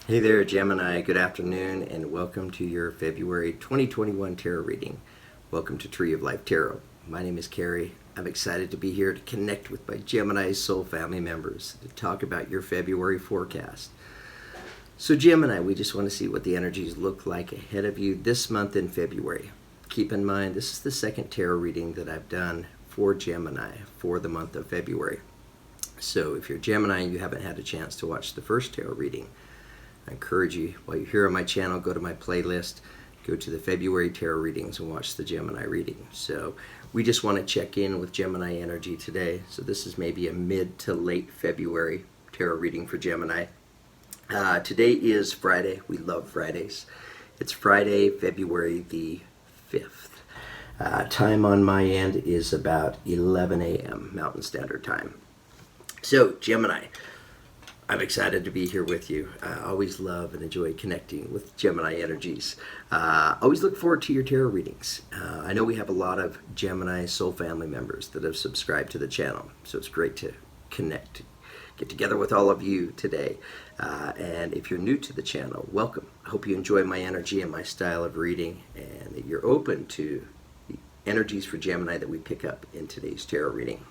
Hey there, Gemini. Good afternoon, and welcome to your February 2021 tarot reading. Welcome to Tree of Life Tarot. My name is Carrie. I'm excited to be here to connect with my Gemini soul family members to talk about your February forecast. So, Gemini, we just want to see what the energies look like ahead of you this month in February. Keep in mind, this is the second tarot reading that I've done for Gemini for the month of February. So, if you're Gemini and you haven't had a chance to watch the first tarot reading, I encourage you, while you're here on my channel, go to my playlist, go to the February tarot readings and watch the Gemini reading. So we just want to check in with Gemini energy today. So this is maybe a mid to late February tarot reading for Gemini. Today is Friday. We love Fridays. It's Friday, February the 5th. Time on my end is about 11 a.m. Mountain Standard Time. So Gemini, I'm excited to be here with you. I always love and enjoy connecting with Gemini energies. Always look forward to your tarot readings. I know we have a lot of Gemini soul family members that have subscribed to the channel, so it's great to connect, get together with all of you today. And if you're new to the channel, welcome. I hope you enjoy my energy and my style of reading, and that you're open to the energies for Gemini that we pick up in today's tarot reading.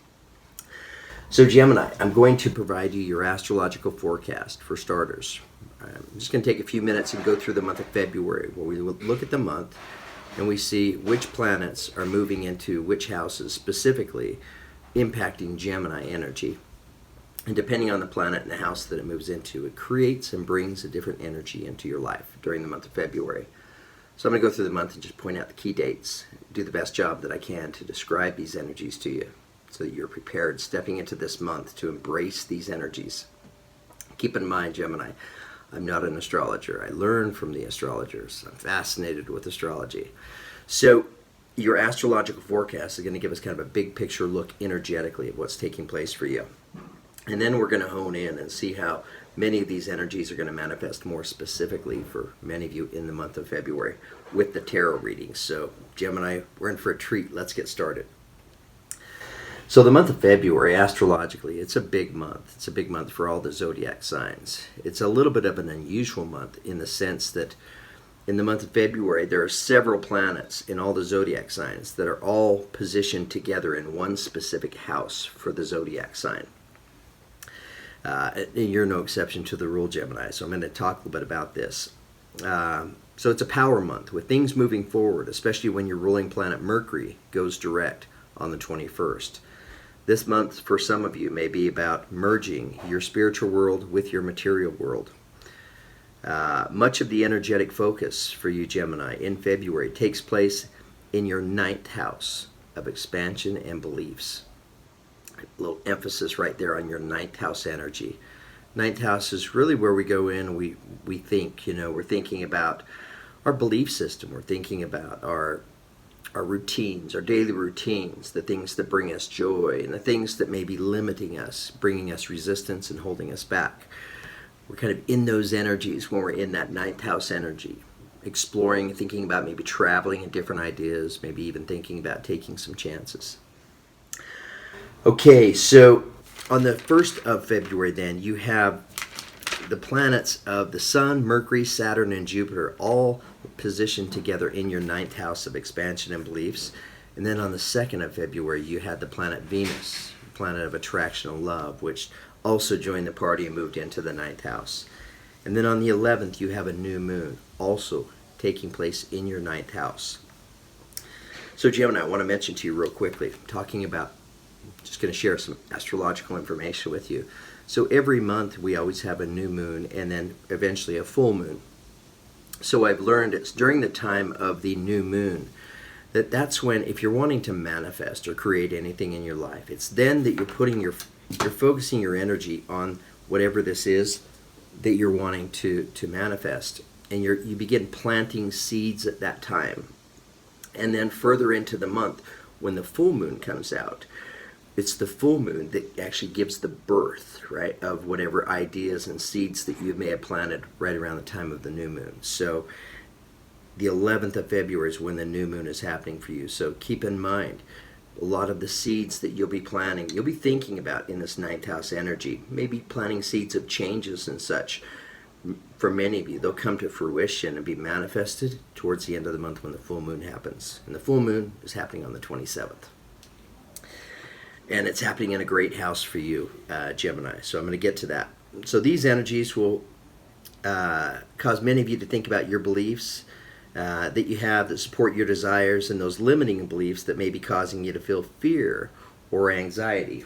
So Gemini, I'm going to provide you your astrological forecast for starters. I'm just going to take a few minutes and go through the month of February, where we look at the month and we see which planets are moving into which houses, specifically impacting Gemini energy. And depending on the planet and the house that it moves into, it creates and brings a different energy into your life during the month of February. So I'm going to go through the month and just point out the key dates, do the best job that I can to describe these energies to you, so that you're prepared stepping into this month to embrace these energies. Keep in mind, Gemini, I'm not an astrologer. I learn from the astrologers. I'm fascinated with astrology. So your astrological forecast is going to give us kind of a big picture look energetically at what's taking place for you. And then we're going to hone in and see how many of these energies are going to manifest more specifically for many of you in the month of February with the tarot readings. So Gemini, we're in for a treat. Let's get started. So the month of February, astrologically, it's a big month. It's a big month for all the zodiac signs. It's a little bit of an unusual month in the sense that in the month of February, there are several planets in all the zodiac signs that are all positioned together in one specific house for the zodiac sign. And you're no exception to the rule, Gemini, so I'm going to talk a little bit about this. So it's a power month with things moving forward, especially when your ruling planet Mercury goes direct on the 21st. This month, for some of you, may be about merging your spiritual world with your material world. Much of the energetic focus for you, Gemini, in February takes place in your 9th house of expansion and beliefs. A little emphasis right there on your 9th house energy. 9th house is really where we go in, we think, we're thinking about our belief system. We're thinking about our routines, our daily routines, the things that bring us joy and the things that may be limiting us, bringing us resistance and holding us back. We're kind of in those energies when we're in that 9th house energy, exploring, thinking about maybe traveling and different ideas, maybe even thinking about taking some chances. Okay, so on the 1st of February then, you have the planets of the Sun, Mercury, Saturn, and Jupiter all positioned together in your 9th house of expansion and beliefs. And then on the 2nd of February, you had the planet Venus, planet of attraction and love, which also joined the party and moved into the 9th house. And then on the 11th, you have a new moon also taking place in your 9th house. So Gemini, I want to mention to you real quickly, talking about, just going to share some astrological information with you. So every month we always have a new moon and then eventually a full moon. So I've learned it's during the time of the new moon that's when, if you're wanting to manifest or create anything in your life, it's then that you're focusing your energy on whatever this is that you're wanting to manifest. And you begin planting seeds at that time. And then further into the month, when the full moon comes out, it's the full moon that actually gives the birth, right, of whatever ideas and seeds that you may have planted right around the time of the new moon. So the 11th of February is when the new moon is happening for you. So keep in mind, a lot of the seeds that you'll be planting, you'll be thinking about in this 9th house energy, maybe planting seeds of changes and such. For many of you, they'll come to fruition and be manifested towards the end of the month when the full moon happens. And the full moon is happening on the 27th. And it's happening in a great house for you, Gemini. So I'm going to get to that. So these energies will cause many of you to think about your beliefs that you have that support your desires, and those limiting beliefs that may be causing you to feel fear or anxiety.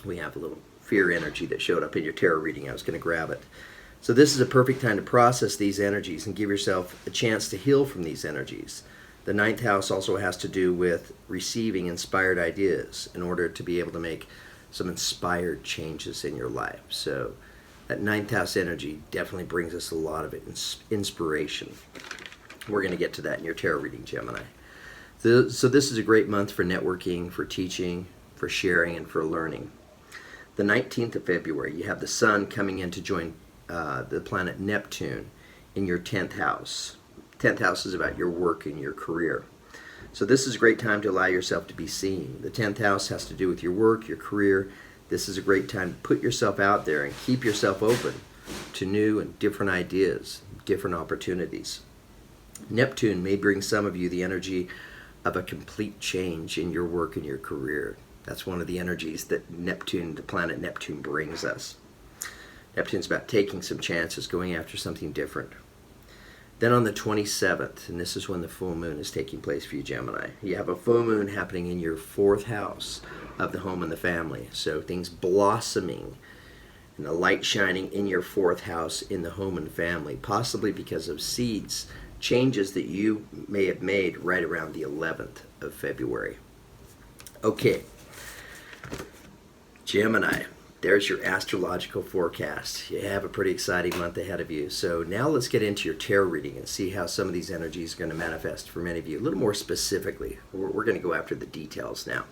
We have a little fear energy that showed up in your tarot reading. I was going to grab it. So this is a perfect time to process these energies and give yourself a chance to heal from these energies. The ninth house also has to do with receiving inspired ideas in order to be able to make some inspired changes in your life. So that ninth house energy definitely brings us a lot of inspiration. We're going to get to that in your tarot reading, Gemini. So this is a great month for networking, for teaching, for sharing, and for learning. The 19th of February, you have the sun coming in to join the planet Neptune in your 10th house. 10th house is about your work and your career. So this is a great time to allow yourself to be seen. The 10th house has to do with your work, your career. This is a great time to put yourself out there and keep yourself open to new and different ideas, different opportunities. Neptune may bring some of you the energy of a complete change in your work and your career. That's one of the energies that Neptune, the planet Neptune, brings us. Neptune's about taking some chances, going after something different. Then on the 27th, and this is when the full moon is taking place for you, Gemini, you have a full moon happening in your 4th house of the home and the family. So things blossoming and the light shining in your 4th house in the home and family, possibly because of seeds, changes that you may have made right around the 11th of February. Okay, Gemini, there's your astrological forecast. You have a pretty exciting month ahead of you. So now let's get into your tarot reading and see how some of these energies are going to manifest for many of you. A little more specifically, we're going to go after the details now.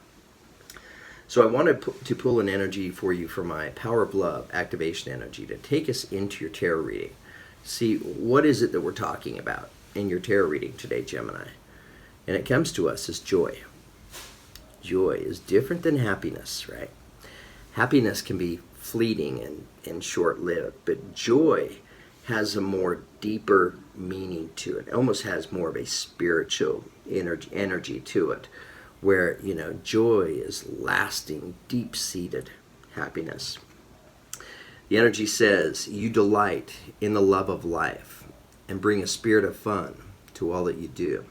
So I wanted to pull an energy for you for my Power of Love activation energy to take us into your tarot reading. See, what is it that we're talking about in your tarot reading today, Gemini? And it comes to us as joy. Joy is different than happiness, right? Happiness can be fleeting and short-lived, but joy has a more deeper meaning to it. It almost has more of a spiritual energy to it, where, joy is lasting, deep-seated happiness. The energy says, you delight in the love of life and bring a spirit of fun to all that you do.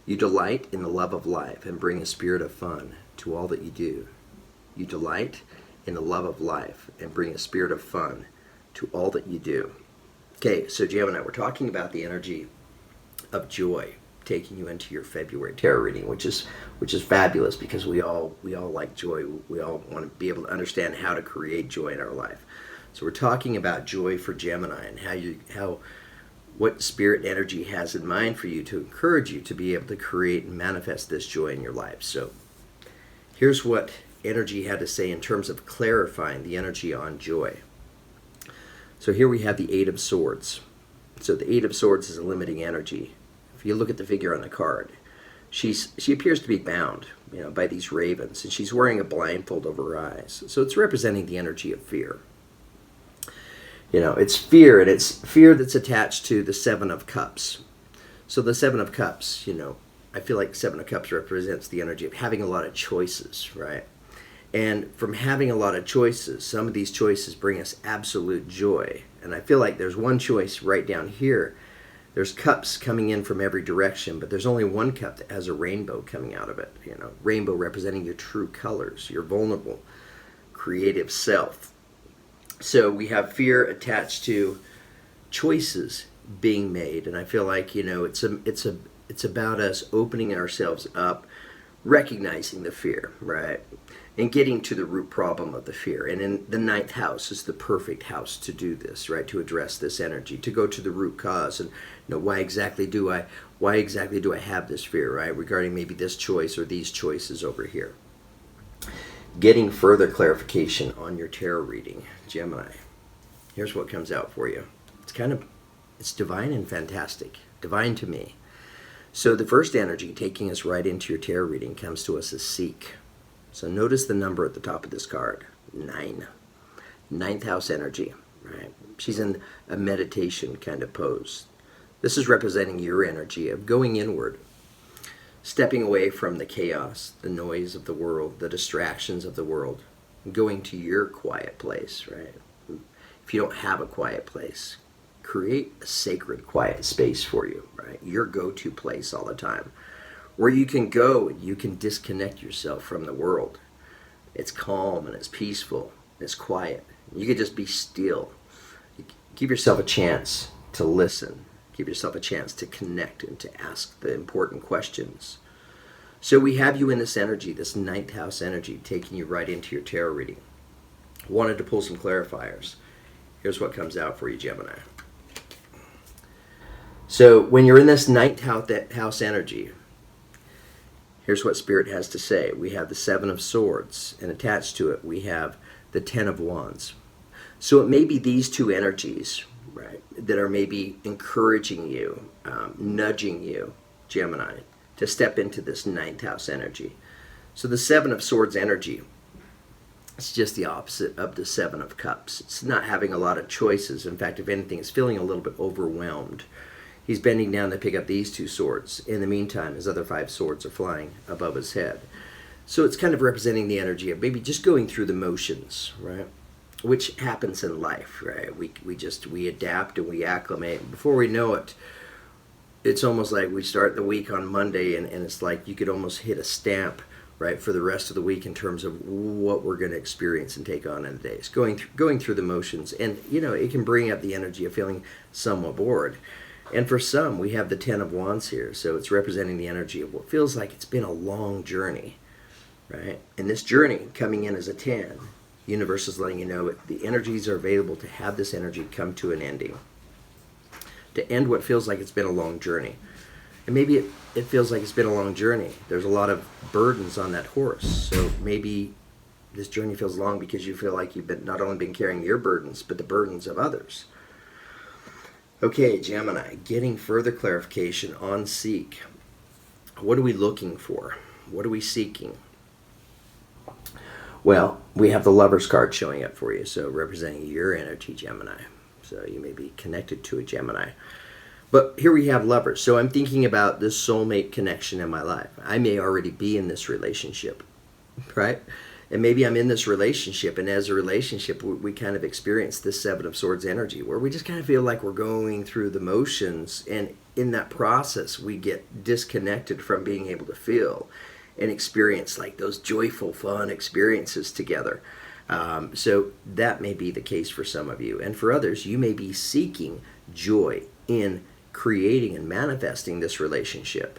You delight in the love of life and bring a spirit of fun to all that you do. You delight in the love of life and bring a spirit of fun to all that you do. Okay, so Gemini, we're talking about the energy of joy taking you into your February tarot reading, which is fabulous because we all like joy. We all want to be able to understand how to create joy in our life. So we're talking about joy for Gemini and what spirit energy has in mind for you to encourage you to be able to create and manifest this joy in your life. So here's what energy had to say in terms of clarifying the energy on joy. So here we have the Eight of Swords. So the Eight of Swords is a limiting energy. If you look at the figure on the card, she appears to be bound, by these ravens, and she's wearing a blindfold over her eyes. So it's representing the energy of fear. It's fear, and it's fear that's attached to the Seven of Cups. So the Seven of Cups, I feel like Seven of Cups represents the energy of having a lot of choices, right? And from having a lot of choices, some of these choices bring us absolute joy. And I feel like there's one choice right down here. There's cups coming in from every direction, but there's only one cup that has a rainbow coming out of it. Rainbow representing your true colors, your vulnerable, creative self. So we have fear attached to choices being made, and I feel like it's about us opening ourselves up, recognizing the fear, right, and getting to the root problem of the fear. And in the ninth house is the perfect house to do this, right, to address this energy, to go to the root cause and why exactly do I have this fear, right, regarding maybe this choice or these choices over here. Getting further clarification on your tarot reading, Gemini. Here's what comes out for you. It's divine and fantastic. Divine to me. So the first energy taking us right into your tarot reading comes to us as seek. So notice the number at the top of this card, 9. Ninth house energy. right? She's in a meditation kind of pose. This is representing your energy of going inward, stepping away from the chaos, the noise of the world, the distractions of the world, going to your quiet place, right? If you don't have a quiet place, create a sacred quiet space for you, right? Your go-to place all the time, where you can go and you can disconnect yourself from the world. It's calm and it's peaceful, it's quiet. You can just be still. Give yourself a chance to listen. Give yourself a chance to connect and to ask the important questions. So we have you in this energy, this ninth house energy, taking you right into your tarot reading. Wanted to pull some clarifiers. Here's what comes out for you, Gemini. So when you're in this ninth house energy, here's what Spirit has to say. We have the Seven of Swords, and attached to it we have the Ten of Wands. So it may be these two energies, right, that are maybe encouraging you, nudging you, Gemini, to step into this ninth house energy. So the Seven of Swords energy, it's just the opposite of the Seven of Cups. It's not having a lot of choices. In fact, if anything, it's feeling a little bit overwhelmed. He's bending down to pick up these two swords. In the meantime, his other 5 swords are flying above his head. So it's kind of representing the energy of maybe just going through the motions, right? Which happens in life, right? We adapt and we acclimate. Before we know it, it's almost like we start the week on Monday and it's like you could almost hit a stamp, right, for the rest of the week in terms of what we're going to experience and take on in the days. Going through the motions. And, you know, it can bring up the energy of feeling somewhat bored. And for some, we have the Ten of Wands here. So it's representing the energy of what feels like it's been a long journey, right? And this journey coming in as a 10, universe is letting you know the energies are available to have this energy come to an ending. To end what feels like it's been a long journey. And maybe it feels like it's been a long journey. There's a lot of burdens on that horse. So maybe this journey feels long because you feel like you've not only been carrying your burdens, but the burdens of others. Okay, Gemini, getting further clarification on seek. What are we looking for? What are we seeking? Well, we have the Lover's card showing up for you, so representing your energy, Gemini. So you may be connected to a Gemini. But here we have Lovers. So I'm thinking about this soulmate connection in my life. I may already be in this relationship, right? And maybe I'm in this relationship, and as a relationship, we kind of experience this Seven of Swords energy, where we just kind of feel like we're going through the motions, and in that process, we get disconnected from being able to feel and experience like those joyful, fun experiences together. So that may be the case for some of you. And for others, you may be seeking joy in creating and manifesting this relationship.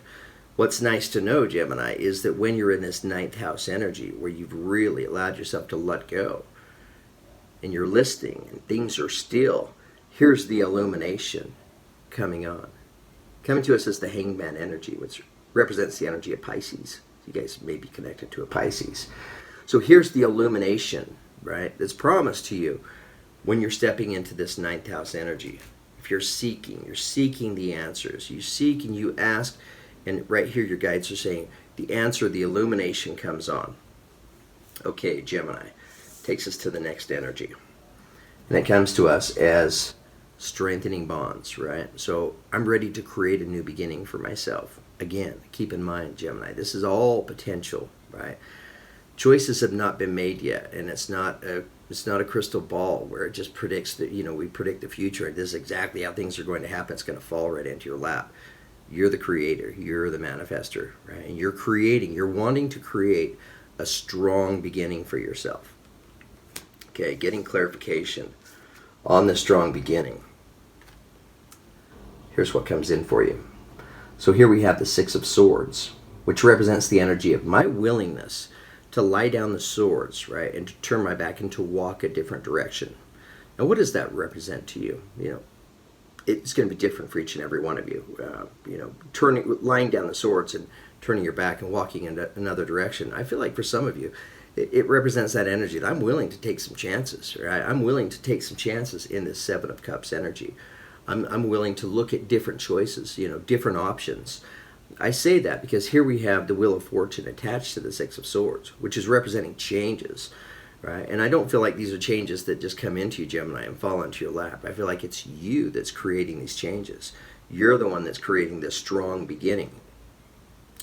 What's nice to know, Gemini, is that when you're in this ninth house energy, where you've really allowed yourself to let go, and you're listening, and things are still, here's the illumination coming on. Coming to us as the Hangman energy, which represents the energy of Pisces. You guys may be connected to a Pisces. So here's the illumination, right, that's promised to you when you're stepping into this ninth house energy. If you're seeking the answers. You seek and you ask. And right here, your guides are saying the answer, the illumination comes on. Okay, Gemini takes us to the next energy. And it comes to us as strengthening bonds, right? So I'm ready to create a new beginning for myself. Again, keep in mind, Gemini, this is all potential, right? Choices have not been made yet, and it's not a crystal ball where it just predicts that, we predict the future and this is exactly how things are going to happen. It's going to fall right into your lap. You're the creator. You're the manifester, right? And you're wanting to create a strong beginning for yourself. Okay, getting clarification on the strong beginning. Here's what comes in for you. So here we have the Six of Swords, which represents the energy of my willingness to lie down the swords, right? And to turn my back and to walk a different direction. Now, what does that represent to you? It's going to be different for each and every one of you. Lying down the swords and turning your back and walking in another direction. I feel like for some of you, it represents that energy that I'm willing to take some chances. Right? I'm willing to take some chances in this Seven of Cups energy. I'm willing to look at different choices, different options. I say that because here we have the Wheel of Fortune attached to the Six of Swords, which is representing changes. right? And I don't feel like these are changes that just come into you, Gemini, and fall into your lap. I feel like it's you that's creating these changes. You're the one that's creating this strong beginning.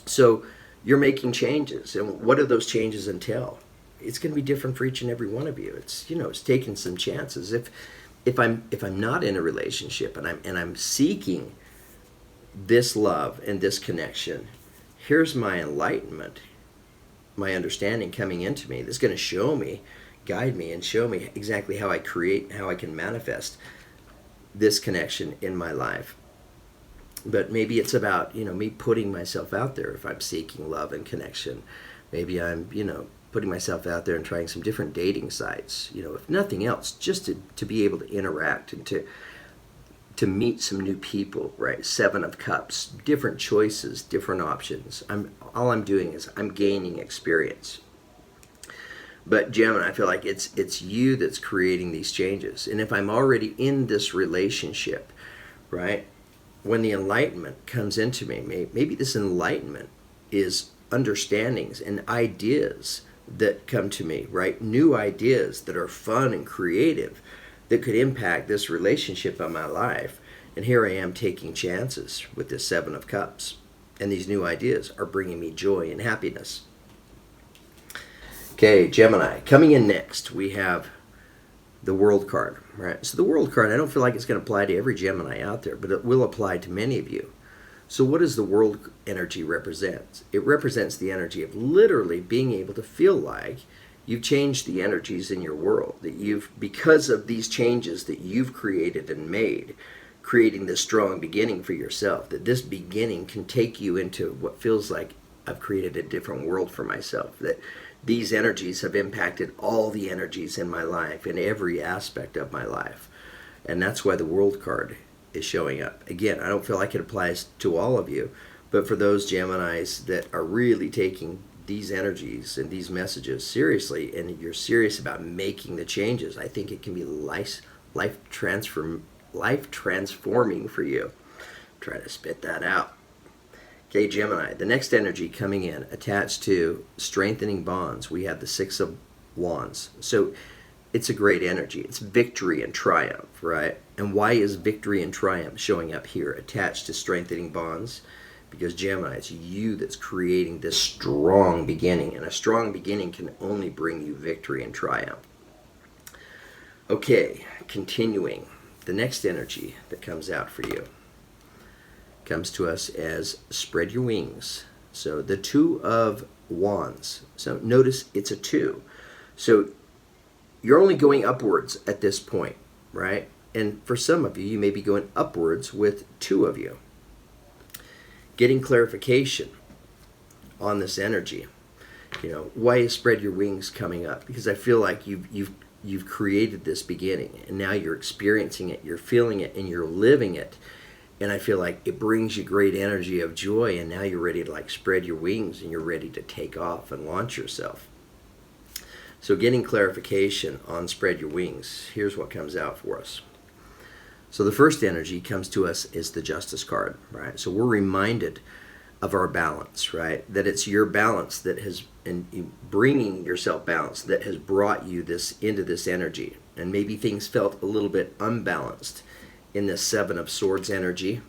So you're making changes, and what do those changes entail? It's going to be different for each and every one of you. It's, you know, it's taking some chances. If I'm not in a relationship and I'm seeking this love and this connection, here's my enlightenment, my understanding coming into me that's going to show me, guide me, and show me exactly how I create, how I can manifest this connection in my life. But maybe it's about, you know, me putting myself out there if I'm seeking love and connection. Maybe I'm, you know, putting myself out there and trying some different dating sites, you know, if nothing else, just to be able to interact and to meet some new people, right? 7 of Cups, different choices, different options. All I'm doing is I'm gaining experience. But Gemini, I feel like it's you that's creating these changes. And if I'm already in this relationship, right, when the enlightenment comes into me, maybe this enlightenment is understandings and ideas that come to me, right? New ideas that are fun and creative that could impact this relationship of my life. And here I am taking chances with this 7 of Cups. And these new ideas are bringing me joy and happiness. Okay, Gemini. Coming in next, we have the World card, right? So the World card, I don't feel like it's going to apply to every Gemini out there, but it will apply to many of you. So what does the World energy represent? It represents the energy of literally being able to feel like you've changed the energies in your world, that you've, because of these changes that you've created and made, creating this strong beginning for yourself, that this beginning can take you into what feels like I've created a different world for myself, that these energies have impacted all the energies in my life, in every aspect of my life. And that's why the World card is showing up. Again, I don't feel like it applies to all of you, but for those Geminis that are really taking these energies and these messages seriously, and you're serious about making the changes, I think it can be life transforming for you. Try to spit that out. Okay, Gemini, the next energy coming in, attached to strengthening bonds, we have the 6 of Wands. So it's a great energy. It's victory and triumph, right? And why is victory and triumph showing up here, attached to strengthening bonds? Because Gemini, it's you that's creating this strong beginning, and a strong beginning can only bring you victory and triumph. Okay, continuing. The next energy that comes out for you comes to us as spread your wings. So the 2 of Wands. So notice it's a 2. So you're only going upwards at this point, right? And for some of you, you may be going upwards with 2 of you. Getting clarification on this energy. You know, why is spread your wings coming up? Because I feel like you've created this beginning, and now you're experiencing it, you're feeling it, and you're living it. And I feel like it brings you great energy of joy, and now you're ready to like spread your wings, and you're ready to take off and launch yourself. So getting clarification on spread your wings, here's what comes out for us. So the first energy comes to us is the Justice card, right? So we're reminded of our balance, right? That it's your balance that has, and bringing yourself balance, that has brought you this into this energy. And maybe things felt a little bit unbalanced in this 7 of Swords energy,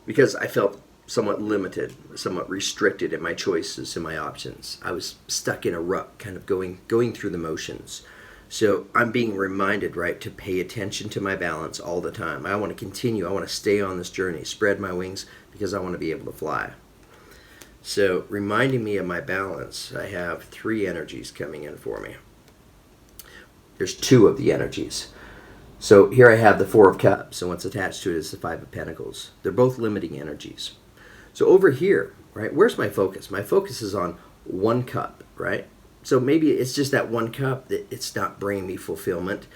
because I felt somewhat limited, somewhat restricted in my choices and my options. I was stuck in a rut, kind of going through the motions. So I'm being reminded, right, to pay attention to my balance all the time. I want to continue. I want to stay on this journey, spread my wings, because I want to be able to fly. So reminding me of my balance, I have 3 energies coming in for me. There's 2 of the energies. So here I have the 4 of Cups, and what's attached to it is the 5 of Pentacles. They're both limiting energies. So over here, right, where's my focus? My focus is on 1 cup, right? So maybe it's just that 1 cup that it's not bringing me fulfillment.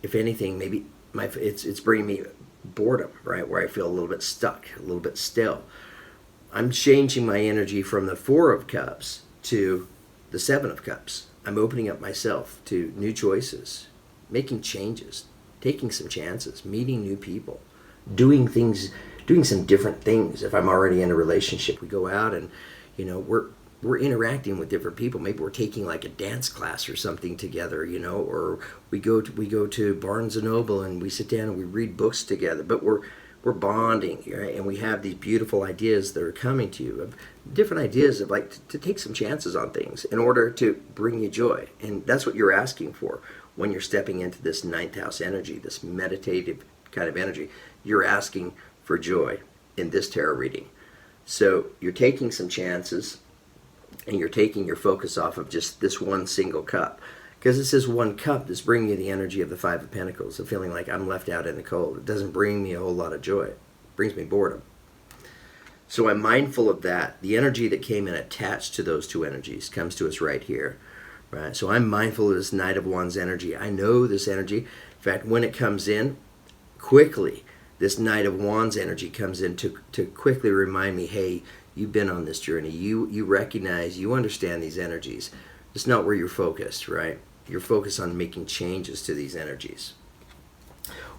If anything, maybe it's bringing me boredom, right, where I feel a little bit stuck, a little bit still. I'm changing my energy from the 4 of Cups to the 7 of Cups. I'm opening up myself to new choices, making changes, taking some chances, meeting new people, doing things, doing some different things. If I'm already in a relationship, we go out and, you know, we're interacting with different people. Maybe we're taking like a dance class or something together, or we go to Barnes and Noble and we sit down and we read books together. But we're bonding, right? And we have these beautiful ideas that are coming to you, of different ideas of like to take some chances on things in order to bring you joy. And that's what you're asking for when you're stepping into this ninth house energy, this meditative kind of energy. You're asking for joy in this tarot reading. So you're taking some chances, and you're taking your focus off of just this one single cup. Because it says one cup is bringing you the energy of the Five of Pentacles, of feeling like I'm left out in the cold. It doesn't bring me a whole lot of joy. It brings me boredom. So I'm mindful of that. The energy that came in attached to those two energies comes to us right here. Right? So I'm mindful of this Knight of Wands energy. I know this energy. In fact, when it comes in, quickly, this Knight of Wands energy comes in to quickly remind me, hey, you've been on this journey. You recognize, you understand these energies. It's not where you're focused, right? You're focused on making changes to these energies.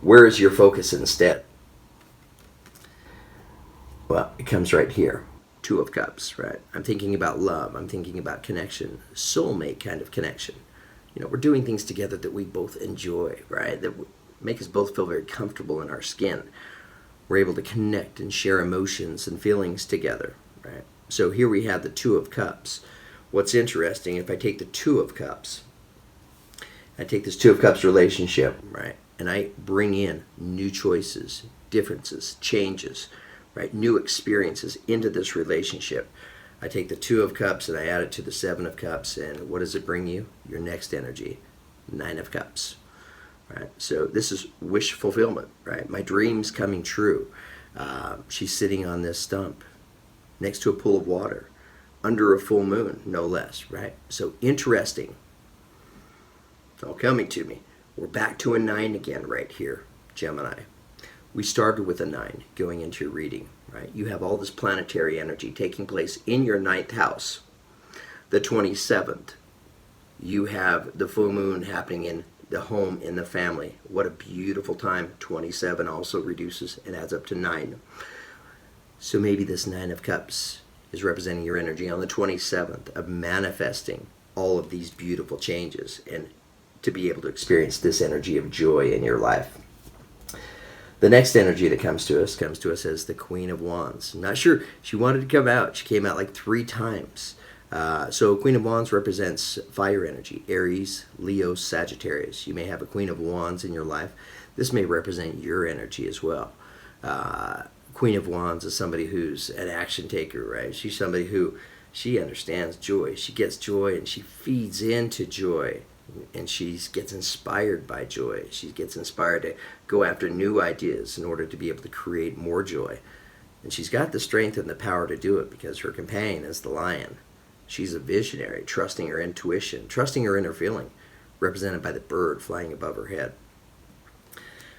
Where is your focus instead? Well, it comes right here. Two of Cups, right? I'm thinking about love. I'm thinking about connection. Soulmate kind of connection. We're doing things together that we both enjoy, right? That make us both feel very comfortable in our skin. We're able to connect and share emotions and feelings together, right? So here we have the Two of Cups. What's interesting, if I take the Two of Cups, I take this Two of Cups relationship, right, and I bring in new choices, differences, changes, right, new experiences into this relationship. I take the Two of Cups and I add it to the Seven of Cups, and what does it bring you? Your next energy, Nine of Cups. Right? So this is wish fulfillment, right? My dream's coming true. She's sitting on this stump next to a pool of water, under a full moon, no less, right? So interesting. It's all coming to me. We're back to a 9 again right here, Gemini. We started with a 9 going into your reading, right? You have all this planetary energy taking place in your 9th house. The 27th, you have the full moon happening in the home, in the family. What a beautiful time. 27 also reduces and adds up to 9. So maybe this 9 of Cups is representing your energy on the 27th of manifesting all of these beautiful changes and to be able to experience this energy of joy in your life. The next energy that comes to us as the Queen of Wands. I'm not sure she wanted to come out. She came out like 3 times. So Queen of Wands represents fire energy, Aries, Leo, Sagittarius. You may have a Queen of Wands in your life. This may represent your energy as well. Queen of Wands is somebody who's an action taker, right? She's somebody who, she understands joy. She gets joy and she feeds into joy. And she gets inspired by joy. She gets inspired to go after new ideas in order to be able to create more joy. And she's got the strength and the power to do it because her companion is the lion. She's a visionary, trusting her intuition, trusting her inner feeling, represented by the bird flying above her head.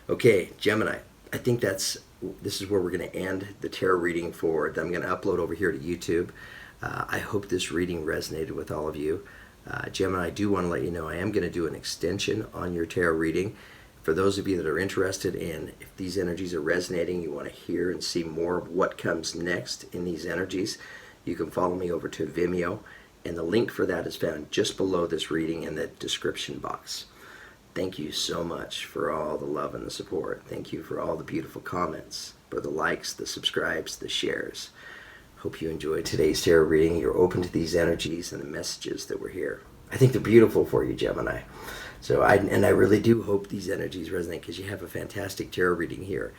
Okay, Gemini, I think this is where we're going to end the tarot reading for that I'm going to upload over here to YouTube. I hope this reading resonated with all of you. Gemini, I do want to let you know I am going to do an extension on your tarot reading. For those of you that are interested in, if these energies are resonating, you want to hear and see more of what comes next in these energies, you can follow me over to Vimeo, and the link for that is found just below this reading in the description box. Thank you so much for all the love and the support. Thank you for all the beautiful comments, for the likes, the subscribes, the shares. Hope you enjoyed today's tarot reading. You're open to these energies and the messages that were here. I think they're beautiful for you, Gemini. So I really do hope these energies resonate because you have a fantastic tarot reading here.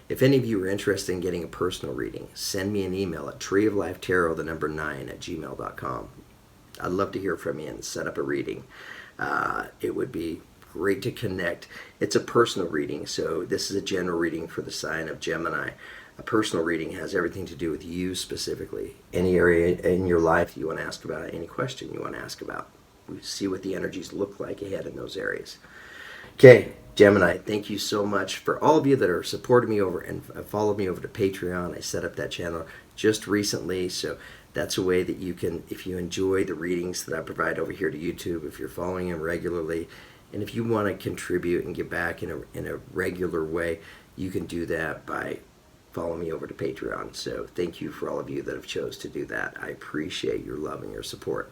If any of you are interested in getting a personal reading, send me an email at treeoflifetarot9@gmail.com. I'd love to hear from you and set up a reading. It would be great to connect. It's a personal reading, so this is a general reading for the sign of Gemini. A personal reading has everything to do with you specifically. Any area in your life you want to ask about, any question you want to ask about. We see what the energies look like ahead in those areas. Okay, Gemini, thank you so much for all of you that are supporting me over and followed me over to Patreon. I set up that channel just recently, so that's a way that you can, if you enjoy the readings that I provide over here to YouTube, if you're following them regularly, and if you want to contribute and give back in a regular way, you can do that by follow me over to Patreon. So thank you for all of you that have chose to do that. I appreciate your love and your support.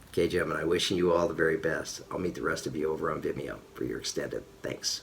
Okay, Gemini, wishing you all the very best. I'll meet the rest of you over on Vimeo for your extended. Thanks.